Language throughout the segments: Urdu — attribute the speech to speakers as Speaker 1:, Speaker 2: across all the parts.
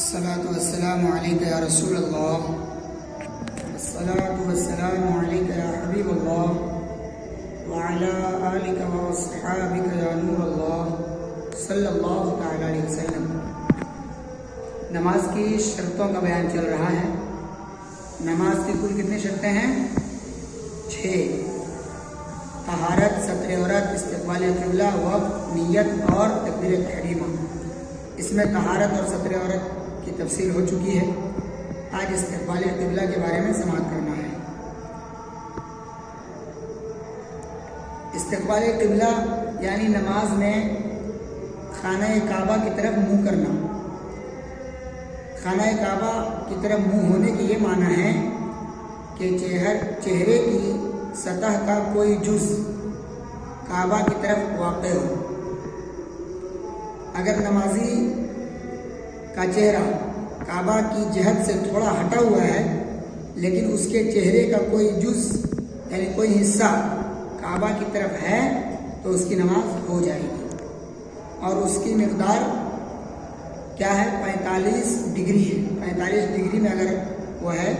Speaker 1: الصلاة والسلام عليك يا رسول الله الصلاة والسلام عليك يا حبيب الله وعلى آلك وأصحابك يا نور الله صلی اللہ تعالی علیہ وسلم۔ نماز کی شرطوں کا بیان چل رہا ہے۔ نماز کی کل کتنی شرطیں ہیں؟ 6۔ طہارت، ستر عورت، استقبال قبلہ، وقت، نیت اور تکبیر تحریمہ۔ اس میں طہارت اور ستر عورت کی تفصیل ہو چکی ہے۔ آج استقبال قبلہ کے بارے میں سماعت کرنا ہے۔ استقبال قبلہ یعنی نماز میں خانہ کعبہ کی طرف منہ کرنا۔ خانہ کعبہ کی طرف منہ ہونے کی یہ معنی ہے کہ چہرے کی سطح کا کوئی جز کعبہ کی طرف واقع ہو۔ اگر نمازی کا چہرہ کعبہ کی جہت سے تھوڑا ہٹا ہوا ہے لیکن اس کے چہرے کا کوئی جز یعنی کوئی حصہ کعبہ کی طرف ہے تو اس کی نماز ہو جائے گی، اور اس کی مقدار کیا ہے؟ 45 ڈگری ہے۔ 45 ڈگری میں اگر وہ ہے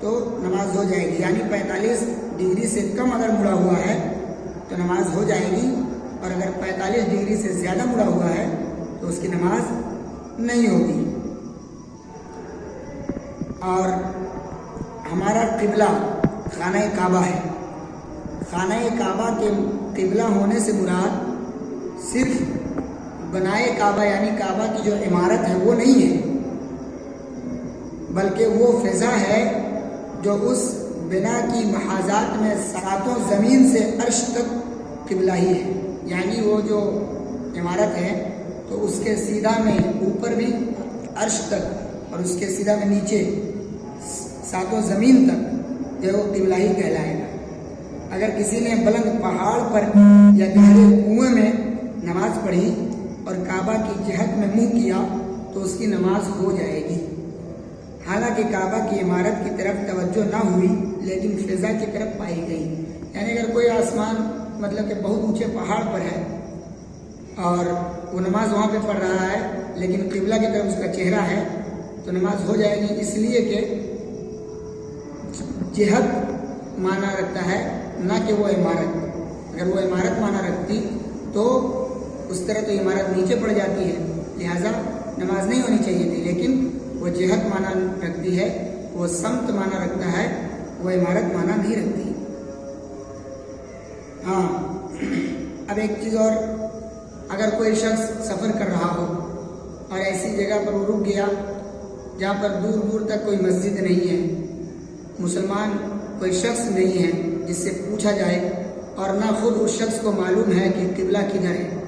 Speaker 1: تو نماز ہو جائے گی، یعنی 45 ڈگری سے کم اگر مڑا ہوا ہے تو نماز ہو جائے گی، اور اگر 45 ڈگری سے زیادہ مڑا ہوا ہے تو اس کی نماز نہیں ہوگی۔ اور ہمارا قبلہ خانہ کعبہ ہے۔ خانہ کعبہ کے قبلہ ہونے سے مراد صرف بنائے کعبہ یعنی کعبہ کی جو عمارت ہے وہ نہیں ہے، بلکہ وہ فضا ہے جو اس بنا کی محاذات میں ساتوں زمین سے عرش تک قبلہ ہی ہے۔ یعنی وہ جو عمارت ہے تو اس کے سیدھا میں اوپر بھی عرش تک اور اس کے سیدھا میں نیچے ساتوں زمین تک جو وہ قبلہ ہی کہلائے گا۔ اگر کسی نے بلند پہاڑ پر یا گہرے کنویں میں نماز پڑھی اور کعبہ کی جہت میں منہ کیا تو اس کی نماز ہو جائے گی، حالانکہ کعبہ کی عمارت کی طرف توجہ نہ ہوئی لیکن فضا کی طرف پائی گئی۔ یعنی اگر کوئی آسمان مطلب کہ بہت اونچے پہاڑ پر ہے اور وہ نماز وہاں پہ پڑھ رہا ہے لیکن قبلہ کی طرف اس کا چہرہ ہے تو نماز ہو جائے گی، اس لیے کہ جہت معنی رکھتا ہے نہ کہ وہ عمارت۔ اگر وہ عمارت معنی رکھتی تو اس طرح تو عمارت نیچے پڑ جاتی ہے، لہٰذا نماز نہیں ہونی چاہیے تھی، لیکن وہ جہت معنی رکھتی ہے، وہ سمت معنی رکھتا ہے، وہ عمارت معنی نہیں رکھتی۔ ہاں، اب ایک چیز اور، اگر کوئی شخص سفر کر رہا ہو اور ایسی جگہ پر وہ رک گیا جہاں پر دور دور تک کوئی مسجد نہیں ہے، مسلمان کوئی شخص نہیں ہے جس سے پوچھا جائے، اور نہ خود اس شخص کو معلوم ہے کہ قبلہ کدھر ہے،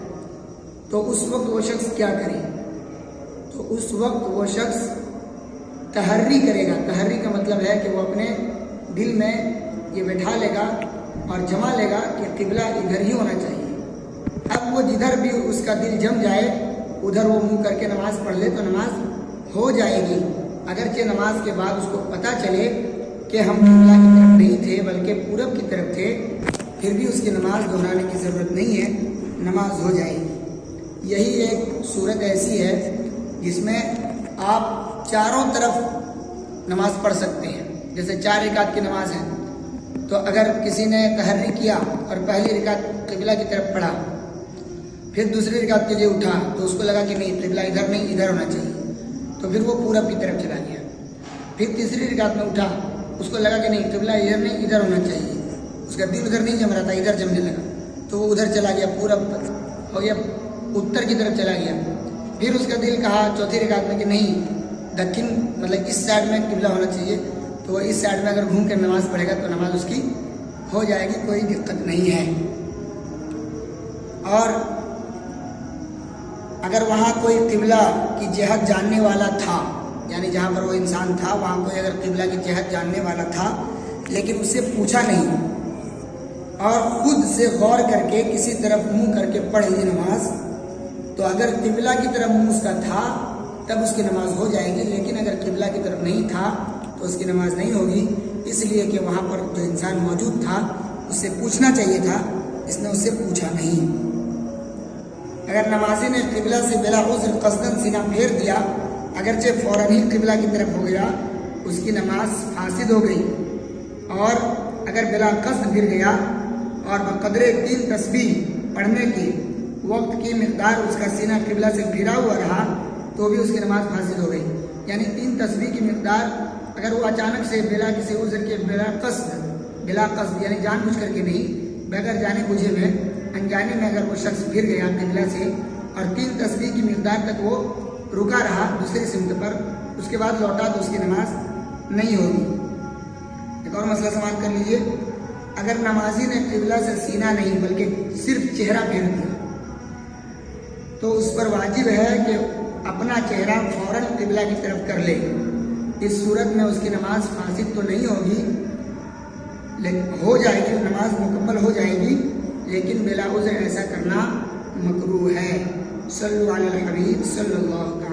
Speaker 1: تو اس وقت وہ شخص کیا کرے؟ تو اس وقت وہ شخص تحری کرے گا۔ تحری کا مطلب ہے کہ وہ اپنے دل میں یہ بٹھا لے گا اور جما لے گا کہ قبلہ ادھر ہی ہونا چاہیے۔ اب وہ جدھر بھی اس کا دل جم جائے ادھر وہ منہ کر کے نماز پڑھ لے تو نماز ہو جائے گی، اگرچہ نماز کے بعد اس کو پتہ چلے کہ ہم قبلہ کی طرف نہیں تھے بلکہ پورب کی طرف تھے، پھر بھی اس کی نماز دہرانے کی ضرورت نہیں ہے، نماز ہو جائے گی۔ یہی ایک صورت ایسی ہے جس میں آپ چاروں طرف نماز پڑھ سکتے ہیں، جیسے 4 رکعت کی نماز ہے تو اگر کسی نے تحری کیا اور پہلی رکعت قبلہ کی طرف پڑھا، پھر دوسری رکعت کے لیے اٹھا تو اس کو لگا کہ نہیں قبلہ ادھر نہیں ادھر ہونا چاہیے، تو پھر وہ پورب کی طرف چلا گیا۔ پھر تیسری رکعت میں اٹھا، اس کو لگا کہ نہیں قبلہ ادھر نہیں ادھر ہونا چاہیے، اس کا دل ادھر نہیں جم رہا تھا ادھر جمنے لگا تو وہ ادھر چلا گیا، پورب ہو گیا، اتر کی طرف چلا گیا۔ پھر اس کا دل کہا چوتھی رکعت میں کہ نہیں دکن مطلب اس سائڈ میں قبلہ ہونا چاہیے، تو وہ اس سائڈ میں اگر گھوم کر نماز پڑھے گا تو نماز اس کی ہو جائے گی، کوئی دقت نہیں ہے۔ اور اگر وہاں کوئی قبلہ کی جہت جاننے والا تھا، یعنی جہاں پر وہ انسان تھا وہاں کوئی اگر قبلہ کی جہت جاننے والا تھا لیکن اس سے پوچھا نہیں اور خود سے غور کر کے کسی طرف منہ کر کے پڑھ لی نماز، تو اگر قبلہ کی طرف منہ اس کا تھا تب اس کی نماز ہو جائے گی، لیکن اگر قبلہ کی طرف نہیں تھا تو اس کی نماز نہیں ہوگی، اس لیے کہ وہاں پر جو انسان موجود تھا اس سے پوچھنا چاہیے تھا، اس نے اس سے پوچھا نہیں۔ اگر نمازی نے قبلہ سے بلا عذر قصدن سینہ پھیر دیا اگرچہ فوراً ہی قبلہ کی طرف ہو گیا اس کی نماز فاسد ہو گئی، اور اگر بلا قصد گر گیا اور بقدر 3 تسبیح پڑھنے کی وقت کی مقدار اس کا سینہ قبلہ سے پھرا ہوا رہا تو بھی اس کی نماز فاسد ہو گئی۔ یعنی 3 تسبیح کی مقدار اگر وہ اچانک سے بلا کسی عذر کے بلا قصد یعنی جان بوجھ کر کے نہیں، بغیر جانے بوجھے میں انجانے میں اگر وہ شخص گر گیا قبلہ سے اور 3 تسبیح کی مقدار تک وہ رکا رہا دوسری سمت پر، اس کے بعد لوٹا تو اس کی نماز نہیں ہوگی۔ ایک اور مسئلہ سماعت کر لیجئے، اگر نمازی نے قبلہ سے سینہ نہیں بلکہ صرف چہرہ پھیر دیا تو اس پر واجب ہے کہ اپنا چہرہ فوراً قبلہ کی طرف کر لے۔ اس صورت میں اس کی نماز فاسد تو نہیں ہوگی، لیکن ہو جائے گی، نماز مکمل ہو جائے گی، لیکن بلا عذر ایسا کرنا مکروہ ہے۔ صلو علی الحبیب صلی اللہ علیہ وسلم۔